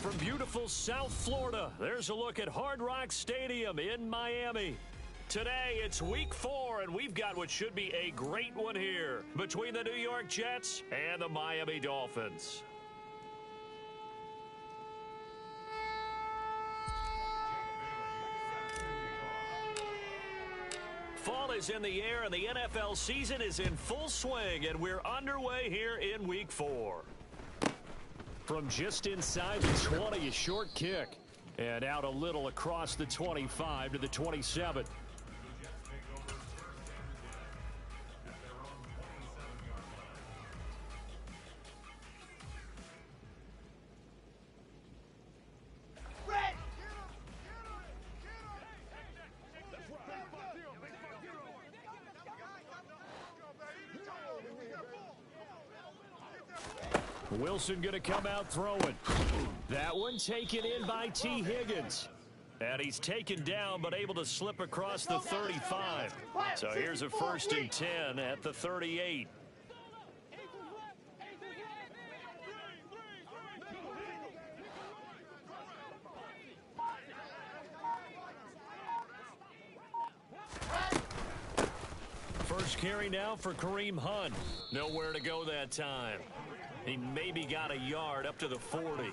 From beautiful South Florida, there's a look at Hard Rock Stadium in Miami. Today, it's week 4, and we've got what should be a great one here between the New York Jets and the Miami Dolphins. Fall is in the air, and the NFL season is in full swing, and we're underway here in week 4. From just inside the 20, a short kick. And out a little across the 25 to the 27. Wilson going to come out throwing. That one taken in by T. Higgins. And he's taken down but able to slip across the 35. So here's a 1st and 10 at the 38. First carry now for Kareem Hunt. Nowhere to go that time. He maybe got a yard up to the 40.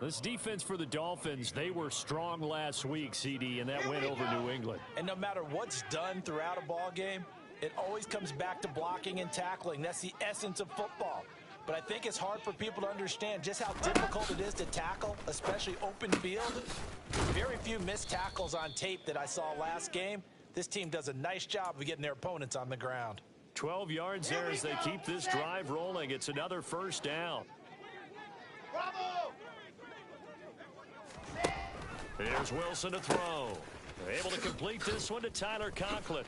This defense for the Dolphins, they were strong last week, CD, and that went over New England. And no matter what's done throughout a ball game, it always comes back to blocking and tackling. That's the essence of football. But I think it's hard for people to understand just how difficult it is to tackle, especially open field. Very few missed tackles on tape that I saw last game. This team does a nice job of getting their opponents on the ground. 12 yards there as they keep this drive rolling. It's another 1st down. Bravo! There's Wilson to throw. They're able to complete this one to Tyler Conklin.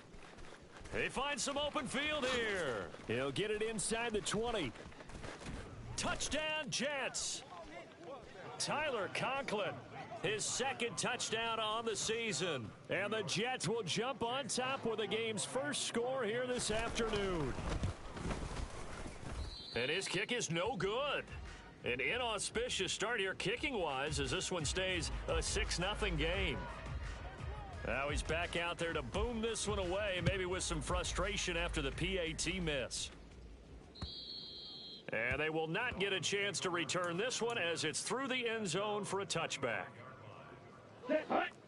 He finds some open field here. He'll get it inside the 20. Touchdown, Jets. Tyler Conklin, his 2nd touchdown on the season. And the Jets will jump on top with the game's first score here this afternoon. And his kick is no good. An inauspicious start here kicking-wise as this one stays a 6-0 game. Now he's back out there to boom this one away, maybe with some frustration after the PAT miss. And they will not get a chance to return this one as it's through the end zone for a touchback.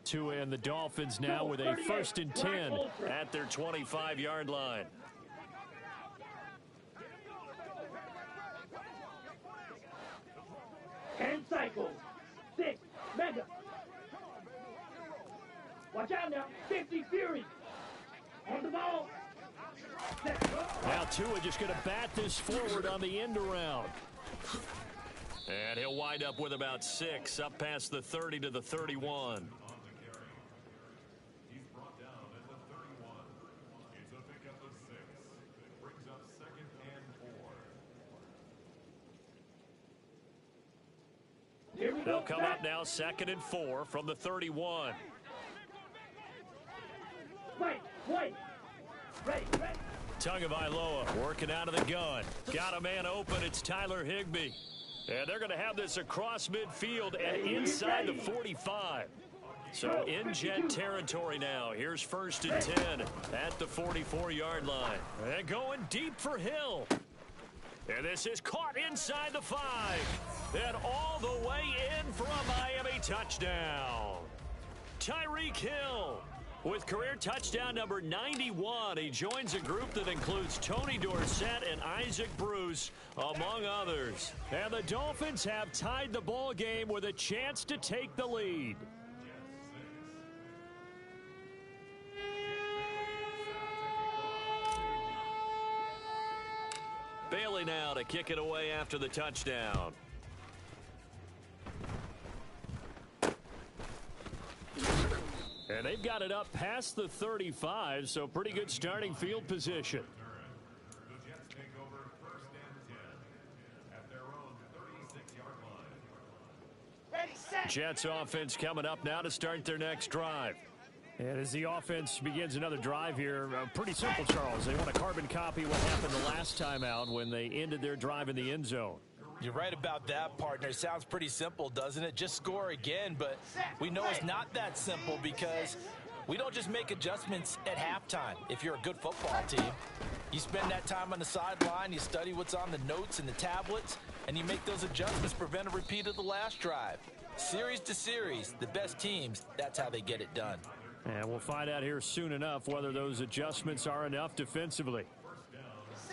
Tua and the Dolphins now with a 1st and 10 at their 25-yard line. And cycle. 6. Mega. Watch out now. 50 Fury. On the ball. Now Tua just going to bat this forward on the end around. And he'll wind up with about 6 up past the 30 to the 31. They'll come up now 2nd and 4 from the 31. Wait. Ready. Tagovailoa working out of the gun. Got a man open. It's Tyler Higbee. And they're going to have this across midfield and inside the 45. So in Jet territory now. Here's 1st and 10 at the 44-yard line. And going deep for Hill. And this is caught inside the 5. And all the way in for a Miami touchdown. Tyreek Hill with career touchdown number 91. He joins a group that includes Tony Dorsett and Isaac Bruce, among others. And the Dolphins have tied the ball game with a chance to take the lead. Bailey now to kick it away after the touchdown. And they've got it up past the 35, so pretty good starting field position. The Jets take over 1st and 10 at their own 36-yard line. Ready, set. Jets offense coming up now to start their next drive. And as the offense begins another drive here, pretty simple, Charles. They want to carbon copy what happened the last time out when they ended their drive in the end zone. You're right about that, partner. It sounds pretty simple, doesn't it? Just score again, but we know it's not that simple because we don't just make adjustments at halftime. If you're a good football team, you spend that time on the sideline, you study what's on the notes and the tablets, and you make those adjustments to prevent a repeat of the last drive. Series to series, the best teams, that's how they get it done. And we'll find out here soon enough whether those adjustments are enough defensively.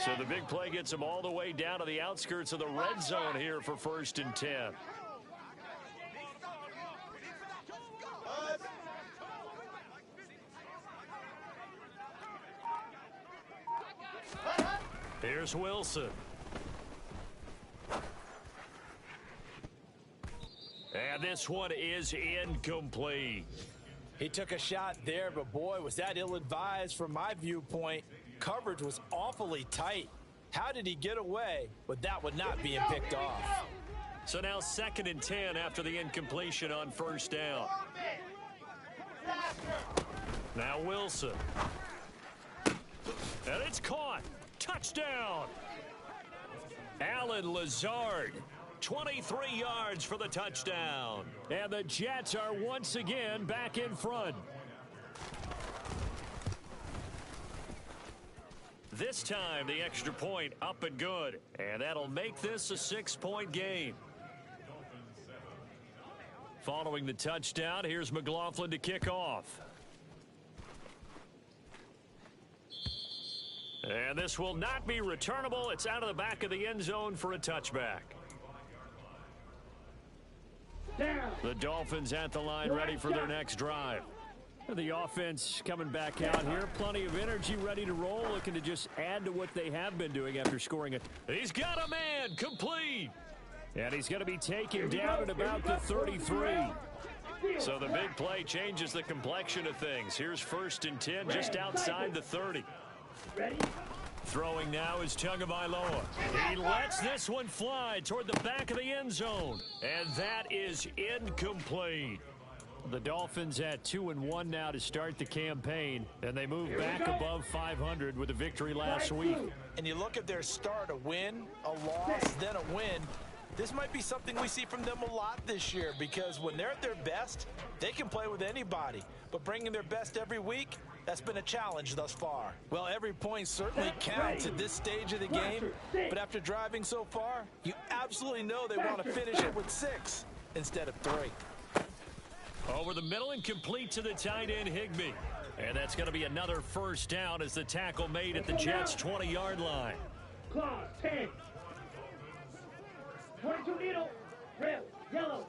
So the big play gets them all the way down to the outskirts of the red zone here for 1st and 10. Here's Wilson. And this one is incomplete. He took a shot there, but boy, was that ill-advised from my viewpoint. Coverage was awfully tight. How did he get away with that one not being picked off? So now 2nd and 10 after the incompletion on 1st down. Now Wilson. And it's caught. Touchdown. Alan Lazard. 23 yards for the touchdown. And the Jets are once again back in front. This time, the extra point up and good. And that'll make this a 6-point game. Following the touchdown, here's McLaughlin to kick off. And this will not be returnable. It's out of the back of the end zone for a touchback. The Dolphins at the line ready for their next drive. The offense coming back out here. Plenty of energy ready to roll. Looking to just add to what they have been doing after scoring it. He's got a man complete. And he's going to be taken down at about the 33. So the big play changes the complexion of things. Here's 1st and 10 just outside the 30. Throwing now is Tagovailoa. He lets this one fly toward the back of the end zone. And that is incomplete. The Dolphins at 2-1 now to start the campaign. And they move back above 500 with a victory last week. And you look at their start, a win, a loss, then a win. This might be something we see from them a lot this year because when they're at their best, they can play with anybody. But bringing their best every week, that's been a challenge thus far. Well, every point certainly counts at this stage of the game. But after driving so far, you absolutely know they want to finish it with 6 instead of 3. Over the middle and complete to the tight end, Higbee. And that's going to be another 1st down as the tackle made at the Jets' 20-yard line. Claw, 10. 22 needle, red, yellow.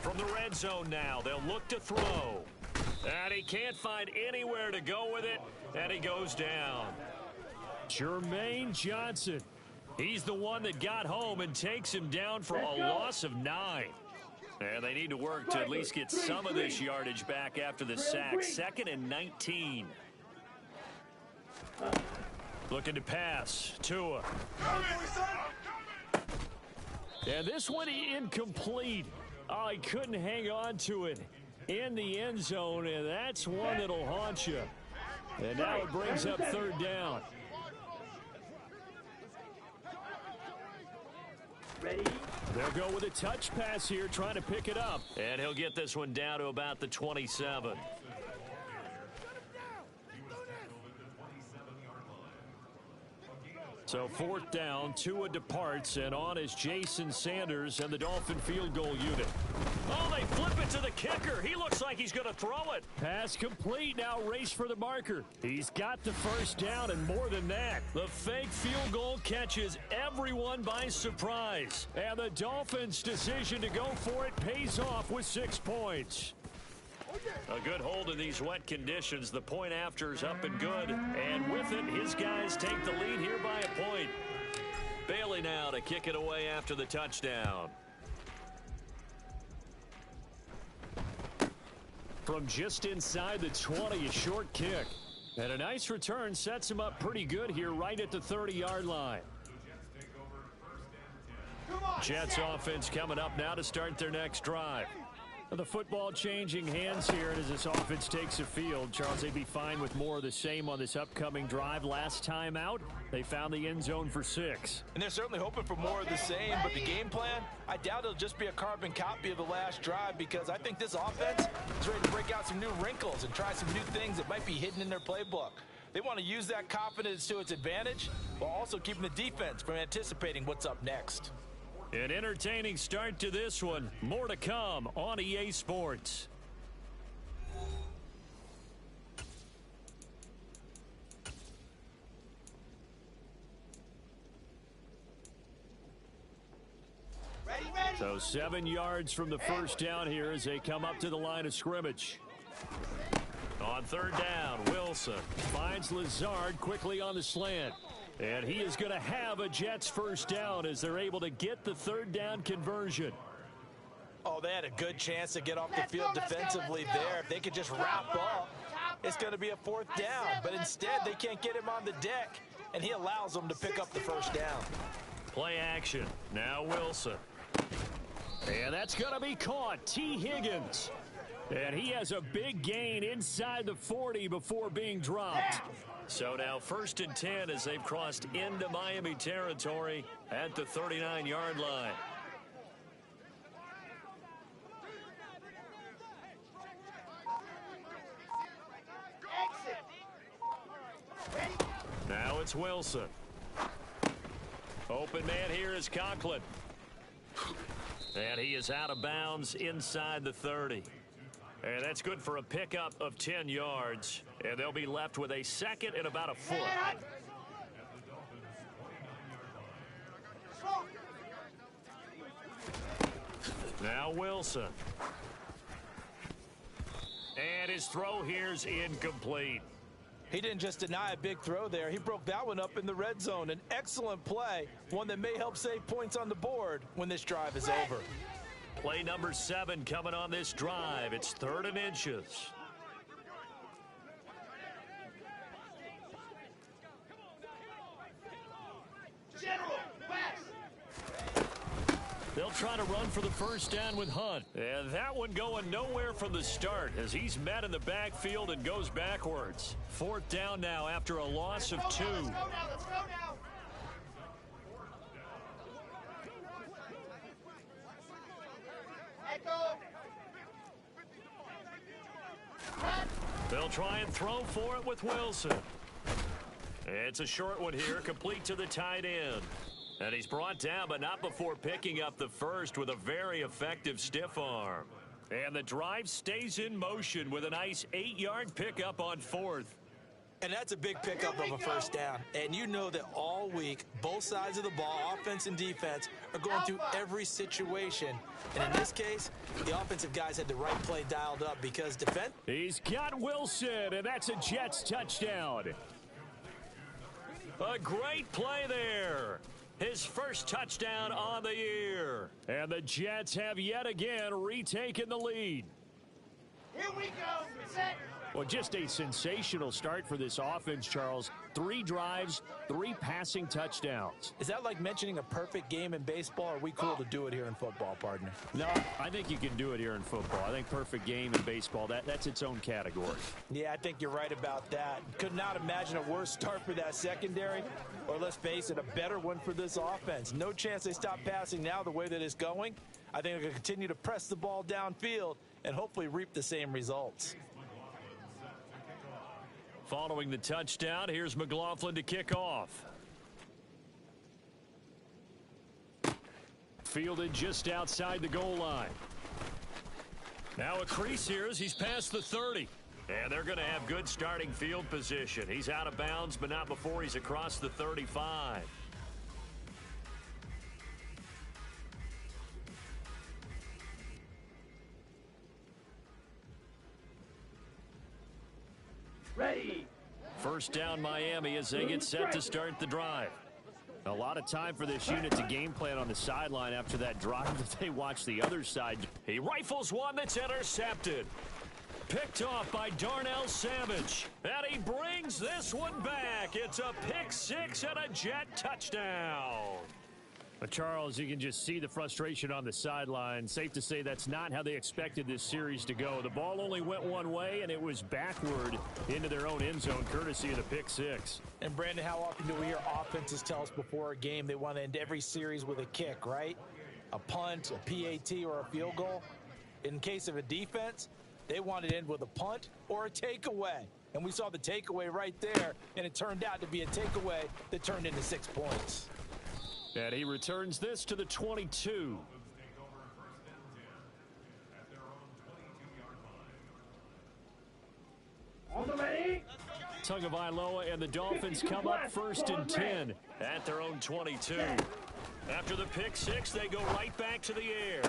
From the red zone now, they'll look to throw. And he can't find anywhere to go with it, and he goes down. Jermaine Johnson. He's the one that got home and takes him down for a loss of 9. And they need to work to at least get some of this yardage back after the sack. 2nd and 19. Looking to pass. Tua. And this one incomplete. Oh, he couldn't hang on to it in the end zone, and that's one that'll haunt you. And now it brings up 3rd down. Ready? They'll go with a touch pass here, trying to pick it up. And he'll get this one down to about the 27. So 4th down, Tua departs, and on is Jason Sanders and the Dolphin field goal unit. Oh, they flip it to the kicker. He looks like he's going to throw it. Pass complete. Now race for the marker. He's got the 1st down, and more than that, the fake field goal catches everyone by surprise. And the Dolphins' decision to go for it pays off with 6 points. A good hold in these wet conditions. The point after's up and good. And with it, his guys take the lead here by a point. Bailey now to kick it away after the touchdown. From just inside the 20, a short kick. And a nice return sets him up pretty good here right at the 30-yard line. Jets offense coming up now to start their next drive. The football changing hands here as this offense takes the field. Charles, they'd be fine with more of the same on this upcoming drive. Last time out, they found the end zone for 6. And they're certainly hoping for more of the same, but the game plan, I doubt it'll just be a carbon copy of the last drive, because I think this offense is ready to break out some new wrinkles and try some new things that might be hidden in their playbook. They want to use that confidence to its advantage while also keeping the defense from anticipating what's up next. An entertaining start to this one. More to come on EA Sports. So 7 yards from the first down here as they come up to the line of scrimmage. On third down, Wilson finds Lazard quickly on the slant. And he is going to have a Jets first down as they're able to get the third down conversion. Oh, they had a good chance to get off the field defensively there. If they could just wrap up, it's going to be a fourth down. But instead, they can't get him on the deck, and he allows them to pick up the first down. Play action. Now Wilson. And that's going to be caught. T. Higgins. And he has a big gain inside the 40 before being dropped. So now 1st and 10 as they've crossed into Miami territory at the 39-yard line. Now it's Wilson. Open man here is Conklin. And he is out of bounds inside the 30. And that's good for a pickup of 10 yards. And they'll be left with a second and about a foot. Now Wilson. And his throw here's incomplete. He didn't just deny a big throw there. He broke that one up in the red zone. An excellent play, one that may help save points on the board when this drive is over. Play number 7 coming on this drive. It's 3rd and inches. They'll try to run for the first down with Hunt. And that one going nowhere from the start as he's met in the backfield and goes backwards. 4th down now after a loss of 2. Let's go now. They'll try and throw for it with Wilson. It's a short one here, complete to the tight end. And he's brought down, but not before picking up the first with a very effective stiff arm. And the drive stays in motion with a nice 8-yard pickup on 4th. And that's a big pickup of a first down. And you know that all week, both sides of the ball, offense and defense, are going through every situation. And in this case, the offensive guys had the right play dialed up because defense. He's got Wilson, and that's a Jets touchdown. A great play there. His first touchdown on the year. And the Jets have yet again retaken the lead. Here we go. Set. Well, just a sensational start for this offense, Charles. 3 drives, 3 passing touchdowns. Is that like mentioning a perfect game in baseball? Or are we cool to do it here in football, partner? No, I think you can do it here in football. I think perfect game in baseball, that's its own category. Yeah, I think you're right about that. Could not imagine a worse start for that secondary, or let's face it, a better one for this offense. No chance they stop passing now the way that it's going. I think they're going to continue to press the ball downfield and hopefully reap the same results. Following the touchdown, here's McLaughlin to kick off. Fielded just outside the goal line. Now a crease here as he's past the 30. And they're going to have good starting field position. He's out of bounds, but not before he's across the 35. Ready. First down Miami as they get set to start the drive. A lot of time for this unit to game plan on the sideline after that drive that they watch the other side. He rifles one that's intercepted. Picked off by Darnell Savage. And he brings this one back. It's a pick 6 and a Jet touchdown. But Charles, you can just see the frustration on the sideline. Safe to say that's not how they expected this series to go. The ball only went one way, and it was backward into their own end zone, courtesy of the pick six. And, Brandon, how often do we hear offenses tell us before a game they want to end every series with a kick, right? A punt, a PAT, or a field goal. In case of a defense, they want to end with a punt or a takeaway. And we saw the takeaway right there, and it turned out to be a takeaway that turned into 6 points. And he returns this to the 22. On the ready. Tagovailoa and the Dolphins come up 1st and 10 at their own 22. After the pick six, they go right back to the air.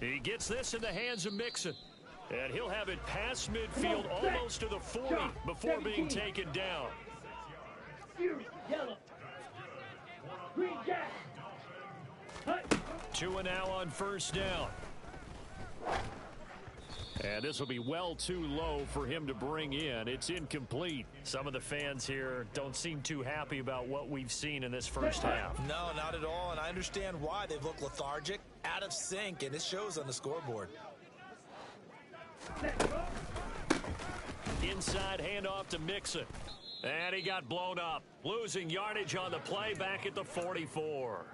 He gets this in the hands of Mixon. And he'll have it past midfield almost to the 40 before being taken down. Yellow. Green jack. 2 and now on 1st down. And this will be well too low for him to bring in. It's incomplete. Some of the fans here don't seem too happy about what we've seen in this first half. No, not at all. And I understand why. They've looked lethargic, out of sync, and it shows on the scoreboard. Inside handoff to Mixon. And he got blown up. Losing yardage on the play back at the 44.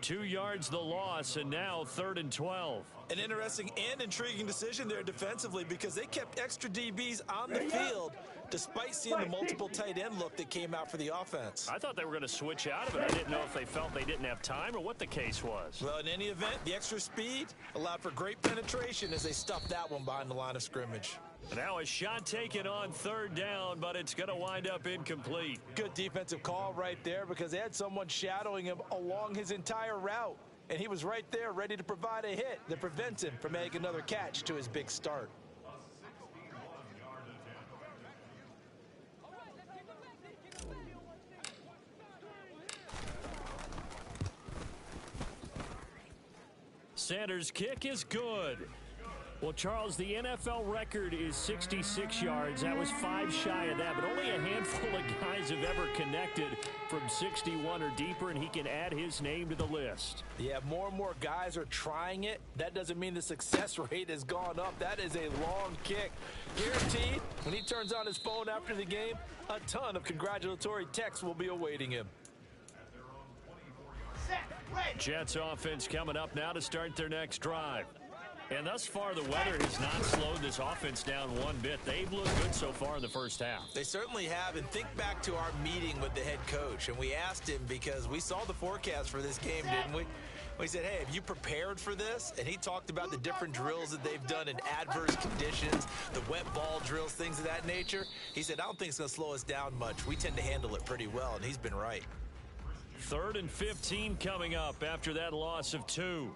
2 yards the loss, and now 3rd and 12. An interesting and intriguing decision there defensively because they kept extra DBs on the field despite seeing the multiple tight end look that came out for the offense. I thought they were going to switch out of it. I didn't know if they felt they didn't have time or what the case was. Well, in any event, the extra speed allowed for great penetration as they stuffed that one behind the line of scrimmage. Now a shot taken on 3rd down, but it's going to wind up incomplete. Good defensive call right there because they had someone shadowing him along his entire route. And he was right there ready to provide a hit that prevents him from making another catch to his big start. Sanders' kick is good. Well, Charles, the NFL record is 66 yards. That was 5 shy of that, but only a handful of guys have ever connected from 61 or deeper, and he can add his name to the list. Yeah, more and more guys are trying it. That doesn't mean the success rate has gone up. That is a long kick. Guaranteed, when he turns on his phone after the game, a ton of congratulatory texts will be awaiting him. Jets offense coming up now to start their next drive. And thus far, the weather has not slowed this offense down one bit. They've looked good so far in the first half. They certainly have. And think back to our meeting with the head coach. And we asked him because we saw the forecast for this game, didn't we? We said, hey, have you prepared for this? And he talked about the different drills that they've done in adverse conditions, the wet ball drills, things of that nature. He said, I don't think it's going to slow us down much. We tend to handle it pretty well, and he's been right. 3rd and 15 coming up after that loss of 2.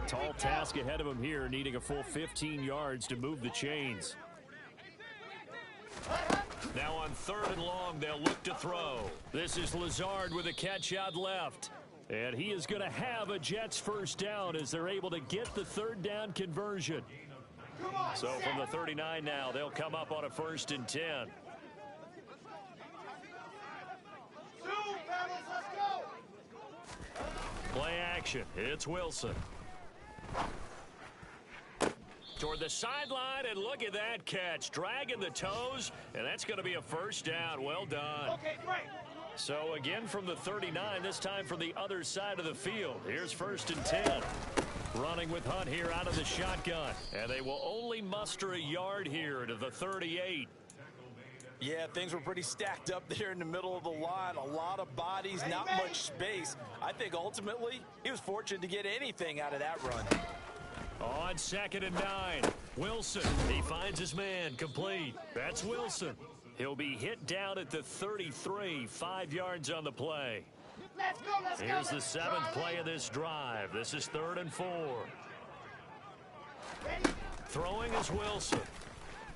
Tall task ahead of him here, needing a full 15 yards to move the chains. Now on 3rd and long, they'll look to throw. This is Lazard with a catch out left. And he is going to have a Jets first down as they're able to get the 3rd down conversion. So from the 39 now, they'll come up on a 1st and 10. Play action. It's Wilson. Toward the sideline, and look at that catch. Dragging the toes, and that's going to be a first down. Well done. Okay, great. So again from the 39, this time from the other side of the field. Here's 1st and 10. Running with Hunt here out of the shotgun. And they will only muster a yard here to the 38. Yeah, things were pretty stacked up there in the middle of the line. A lot of bodies, not much space. I think ultimately he was fortunate to get anything out of that run. On 2nd and 9, Wilson, he finds his man, complete. That's Wilson. He'll be hit down at the 33, 5 yards on the play. Let's go, Here's the 7th play of this drive. This is 3rd and 4. Throwing is Wilson.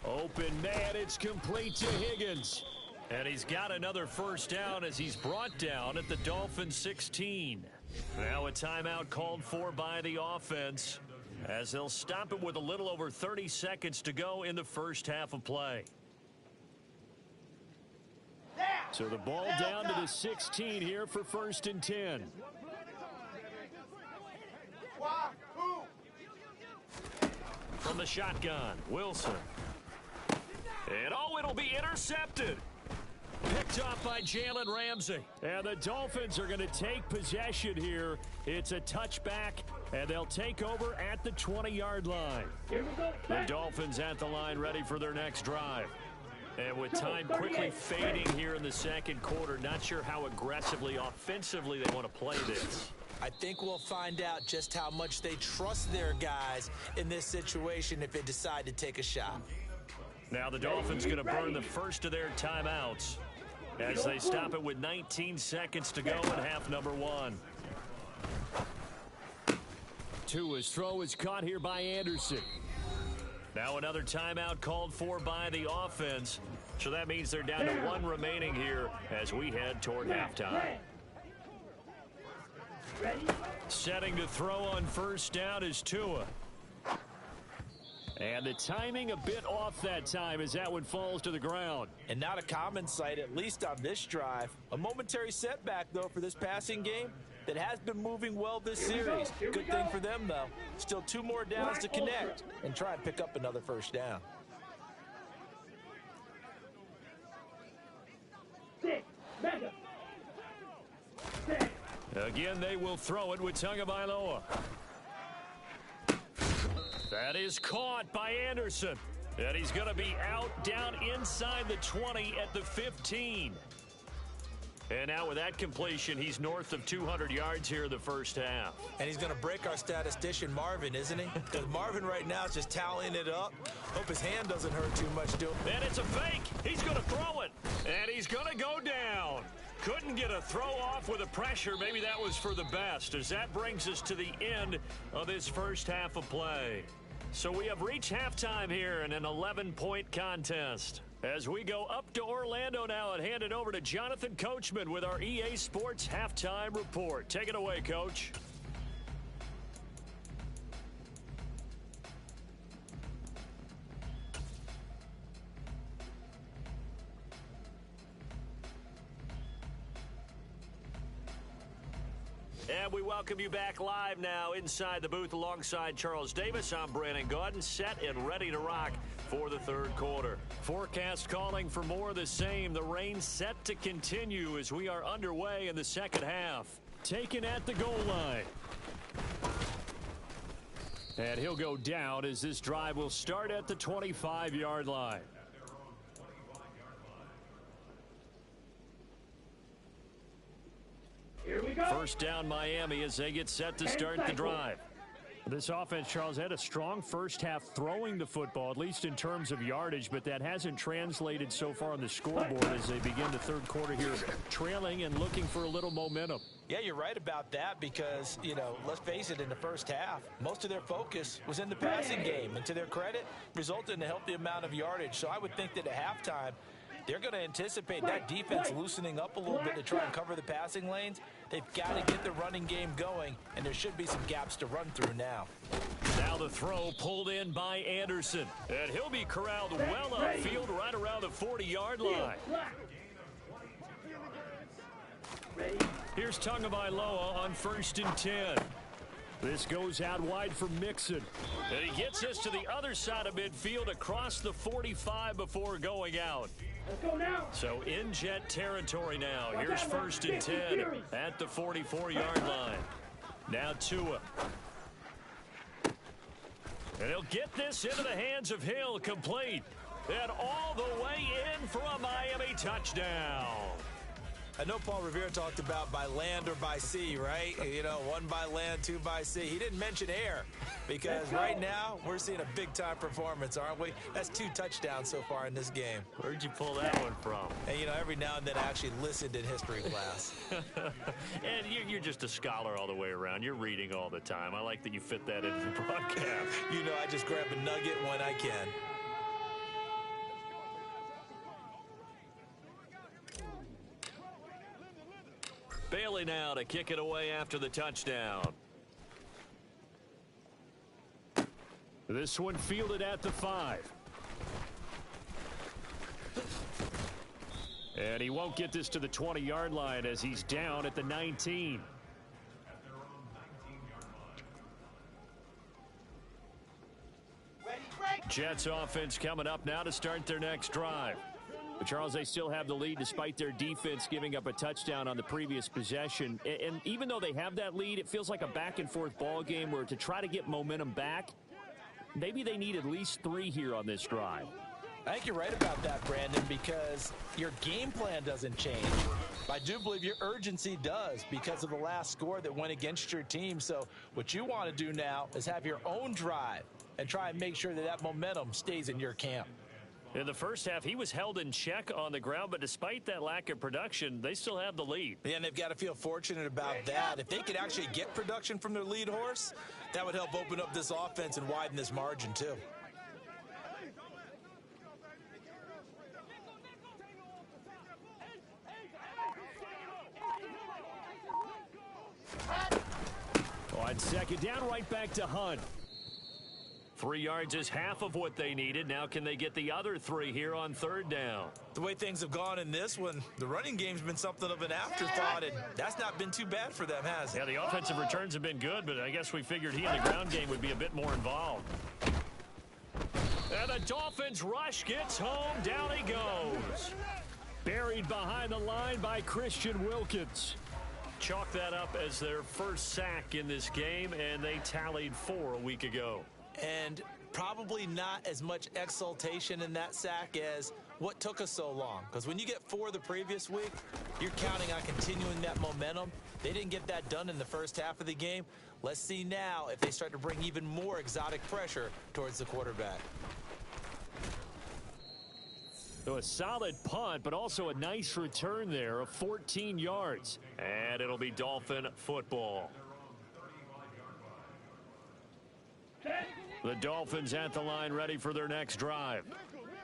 Open man, it's complete to Higgins. And he's got another first down as he's brought down at the Dolphins 16. Now a timeout called for by the offense as they'll stop it with a little over 30 seconds to go in the first half of play. There. So the ball down to the 16 here for 1st and 10. From the shotgun, Wilson. And oh, it'll be intercepted. Picked off by Jalen Ramsey. And the Dolphins are going to take possession here. It's a touchback, and they'll take over at the 20-yard line. The Dolphins at the line ready for their next drive. And with time quickly fading here in the second quarter, not sure how aggressively, offensively they want to play this. I think we'll find out just how much they trust their guys in this situation if they decide to take a shot. Now the Dolphins going to burn the first of their timeouts as they stop it with 19 seconds to go in half number 1. Tua's throw is caught here by Anderson. Now another timeout called for by the offense. So that means they're down to 1 remaining here as we head toward halftime. Setting to throw on first down is Tua. And the timing a bit off that time as that one falls to the ground. And not a common sight, at least on this drive. A momentary setback, though, for this passing game that has been moving well this series. Good thing for them, though. Still 2 more downs to connect and try and pick up another first down. Again, they will throw it with Tagovailoa. That is caught by Anderson. And he's going to be out down inside the 20 at the 15. And now with that completion, he's north of 200 yards here in the first half. And he's going to break our statistician, Marvin, isn't he? Because Marvin right now is just tallying it up. Hope his hand doesn't hurt too much, too. And it's a fake. He's going to throw it. And he's going to go down. Couldn't get a throw off with the pressure. Maybe that was for the best, as that brings us to the end of this first half of play. So we have reached halftime here in an 11-point contest. As we go up to Orlando now and hand it over to Jonathan Coachman with our EA Sports Halftime Report. Take it away, Coach. And we welcome you back live now inside the booth alongside Charles Davis. I'm Brandon Gaudin, set and ready to rock for the third quarter. Forecast calling for more of the same. The rain set to continue as we are underway in the second half. Taken at the goal line. And he'll go down as this drive will start at the 25-yard line. Here we go. First down Miami as they get set to start the drive. This offense, Charles, had a strong first half throwing the football, at least in terms of yardage, but that hasn't translated so far on the scoreboard as they begin the third quarter here, trailing and looking for a little momentum. Yeah, you're right about that because, you know, let's face it, in the first half, most of their focus was in the passing game. And to their credit, resulted in a healthy amount of yardage. So I would think that at halftime, they're going to anticipate that defense loosening up a little bit to try and cover the passing lanes. They've got to get the running game going, and there should be some gaps to run through now. Now the throw pulled in by Anderson. And he'll be corralled well upfield right around the 40-yard line. Here's Tagovailoa on 1st and 10. This goes out wide for Mixon. And he gets us to the other side of midfield across the 45 before going out. Let's go now. So in jet territory now. Here's 1st and 10 at the 44-yard line. Now Tua. And he'll get this into the hands of Hill, complete. And all the way in for a Miami touchdown. I know Paul Revere talked about by land or by sea, right? You know, 1 by land, 2 by sea. He didn't mention air because right now we're seeing a big-time performance, aren't we? That's 2 touchdowns so far in this game. Where'd you pull that one from? And, you know, every now and then I actually listened in history class. And you're just a scholar all the way around. You're reading all the time. I like that you fit that into the broadcast. You know, I just grab a nugget when I can. Bailey now to kick it away after the touchdown. This one fielded at the 5. And he won't get this to the 20-yard line as he's down at the 19. At their own 19-yard line. Jets offense coming up now to start their next drive. But Charles, they still have the lead despite their defense giving up a touchdown on the previous possession. And even though they have that lead, it feels like a back-and-forth ball game where to try to get momentum back, maybe they need at least 3 here on this drive. I think you're right about that, Brandon, because your game plan doesn't change. I do believe your urgency does because of the last score that went against your team. So what you want to do now is have your own drive and try and make sure that that momentum stays in your camp. In the first half, he was held in check on the ground, but despite that lack of production, they still have the lead. Yeah, and they've got to feel fortunate about that. If they could actually get production from their lead horse, that would help open up this offense and widen this margin too. On second down, right back to Hunt. 3 yards is half of what they needed. Now can they get the other 3 here on third down? The way things have gone in this one, the running game's been something of an afterthought, and that's not been too bad for them, has it? Yeah, the offensive returns have been good, but I guess we figured he in the ground game would be a bit more involved. And the Dolphins rush gets home. Down he goes. Buried behind the line by Christian Wilkins. Chalk that up as their first sack in this game, and they tallied 4 a week ago. And probably not as much exultation in that sack as what took us so long. Because when you get 4 the previous week, you're counting on continuing that momentum. They didn't get that done in the first half of the game. Let's see now if they start to bring even more exotic pressure towards the quarterback. So a solid punt, but also a nice return there of 14 yards. And it'll be Dolphin football. The Dolphins at the line ready for their next drive.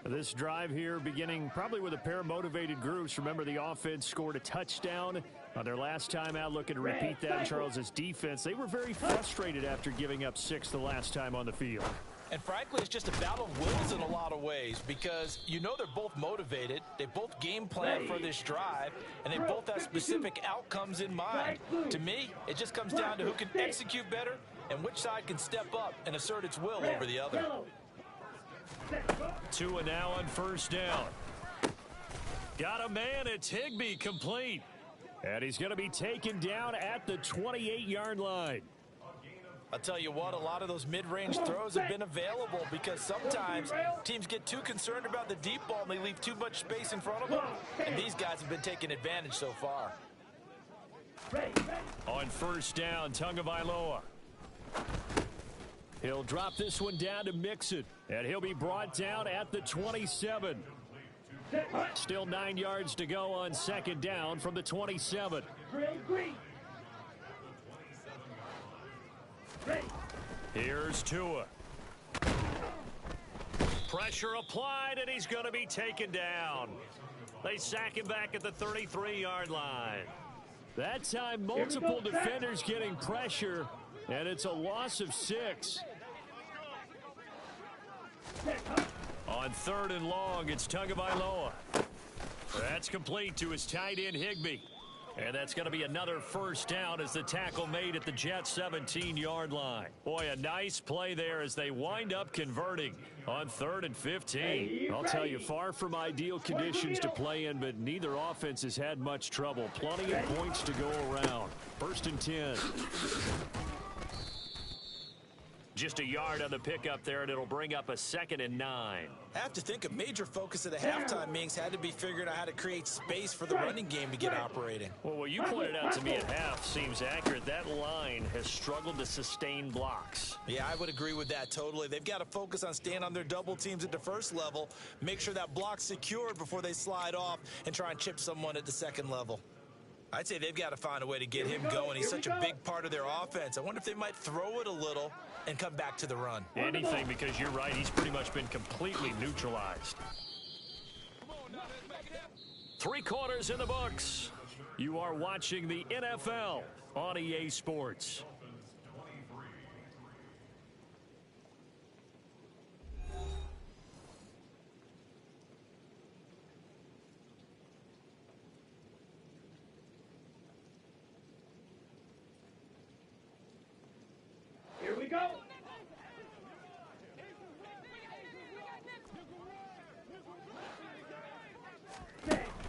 This drive here beginning probably with a pair of motivated groups. Remember, the offense scored a touchdown on their last time out, looking to repeat that in Charles's defense. They were very frustrated after giving up 6 the last time on the field. And frankly, it's just a battle of wills in a lot of ways because you know they're both motivated, they both game plan for this drive, and they both have specific outcomes in mind. To me, it just comes down to who can execute better and which side can step up and assert its will over the other. 2 now on first down. Got a man, it's Higbee complete. And he's going to be taken down at the 28-yard line. I'll tell you what, a lot of those mid-range throws have been available because sometimes teams get too concerned about the deep ball and they leave too much space in front of them. And these guys have been taking advantage so far. On first down, Tagovailoa. He'll drop this one down to Mixon, and he'll be brought down at the 27. Still 9 yards to go on second down from the 27. Here's Tua. Pressure applied, and he's going to be taken down. They sack him back at the 33-yard line. That time, multiple defenders getting pressure, and it's a loss of 6. On third and long, it's Tagovailoa. That's complete to his tight end, Higbee. And that's going to be another first down as the tackle made at the Jets' 17-yard line. Boy, a nice play there as they wind up converting on 3rd and 15. I'll tell you, far from ideal conditions to play in, but neither offense has had much trouble. Plenty of points to go around. 1st and 10. Just a yard on the pickup there, and it'll bring up a 2nd and 9. I have to think a major focus of the halftime meetings had to be figuring out how to create space for the running game to get operating. Well, what you pointed out to me at half seems accurate. That line has struggled to sustain blocks. Yeah, I would agree with that totally. They've got to focus on staying on their double teams at the first level, make sure that block's secured before they slide off and try and chip someone at the second level. I'd say they've got to find a way to get him going. He's such a big part of their offense. I wonder if they might throw it a little and come back to the run. Anything, because you're right, he's pretty much been completely neutralized. 3 quarters in the books. You are watching the NFL on EA Sports.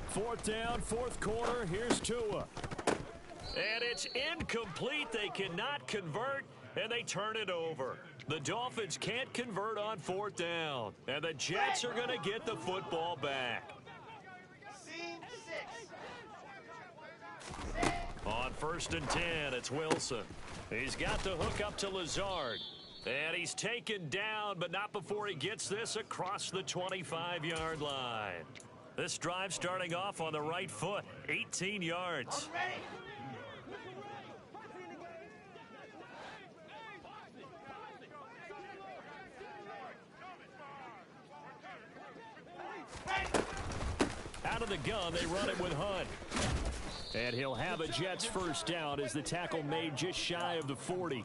Fourth down, fourth quarter. Here's Tua. And it's incomplete. They cannot convert, and they turn it over. The Dolphins can't convert on fourth down, and the Jets are going to get the football back. On 1st and 10, it's Wilson. He's got the hook up to Lazard. And he's taken down, but not before he gets this across the 25-yard line. This drive starting off on the right foot, 18 yards. Out of the gun, they run it with Hunt. And he'll have a Jets first down as the tackle made just shy of the 40.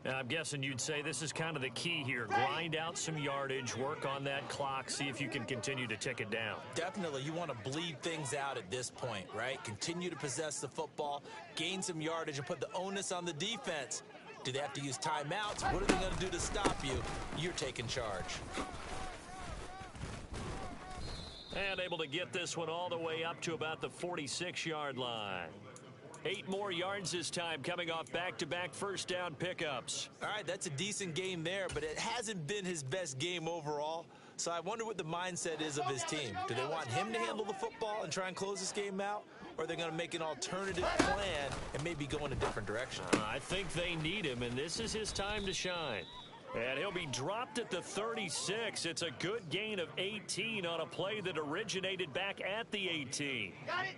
Now, I'm guessing you'd say this is kind of the key here. Grind out some yardage, work on that clock, see if you can continue to tick it down. Definitely. You want to bleed things out at this point, right? Continue to possess the football, gain some yardage, and put the onus on the defense. Do they have to use timeouts? What are they going to do to stop you? You're taking charge. And able to get this one all the way up to about the 46-yard line. 8 more yards this time, coming off back-to-back first down pickups. All right, that's a decent game there, but it hasn't been his best game overall. So I wonder what the mindset is of his team. Do they want him to handle the football and try and close this game out? Or are they going to make an alternative plan and maybe go in a different direction? I think they need him, and this is his time to shine. And he'll be dropped at the 36. It's a good gain of 18 on a play that originated back at the 18. Got it.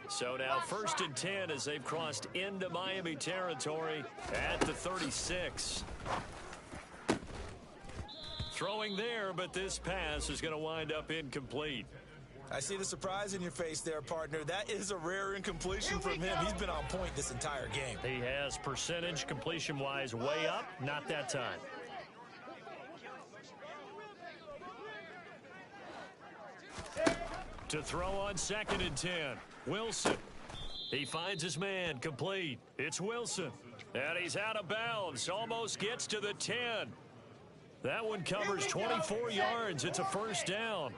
So now 1st and 10 as they've crossed into Miami territory at the 36. Throwing there, but this pass is going to wind up incomplete. I see the surprise in your face there, partner. That is a rare incompletion from him. He's been on point this entire game. He has percentage completion-wise way up, not that time. To throw on 2nd and 10, Wilson. He finds his man, complete. It's Wilson. And he's out of bounds, almost gets to the 10. That one covers 24 yards. It's a first down.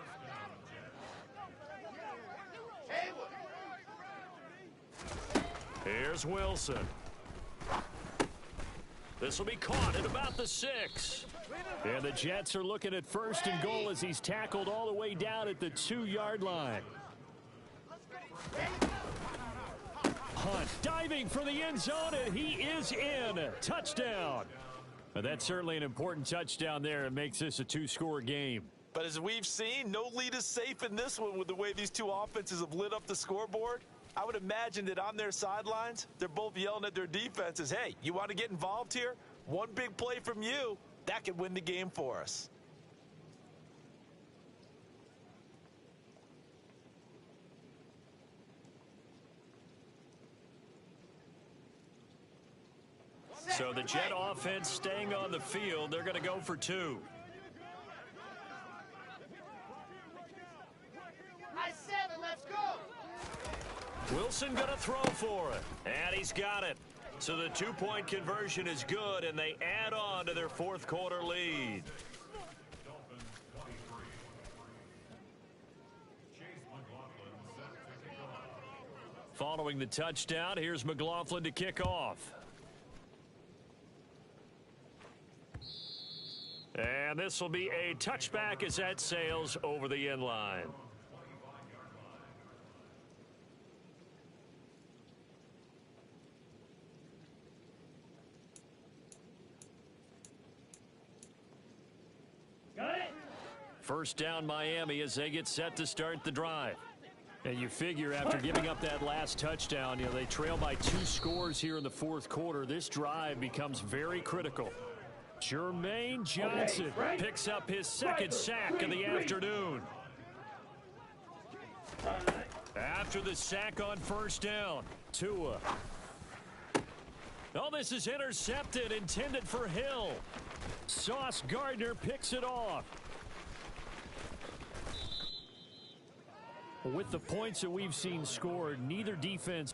Here's Wilson. This will be caught at about the 6. And the Jets are looking at 1st and goal as he's tackled all the way down at the 2-yard line. Hunt diving for the end zone, and he is in. Touchdown. But that's certainly an important touchdown there. It makes this a 2-score game. But as we've seen, no lead is safe in this one with the way these two offenses have lit up the scoreboard. I would imagine that on their sidelines, they're both yelling at their defenses, hey, you want to get involved here? One big play from you, that could win the game for us. So the Jet offense staying on the field. They're going to go for 2. High 7, let's go. Wilson going to throw for it. And he's got it. So the 2-point conversion is good, and they add on to their 4th quarter lead. Following the touchdown, here's McLaughlin to kick off. And this will be a touchback as that sails over the end line. First down Miami as they get set to start the drive. And you figure after giving up that last touchdown, they trail by 2 scores here in the 4th quarter. This drive becomes very critical. Jermaine Johnson picks up his 2nd sack of the afternoon. After the sack on first down, Tua. Oh, this is intercepted, intended for Hill. Sauce Gardner picks it off. With the points that we've seen scored, neither defense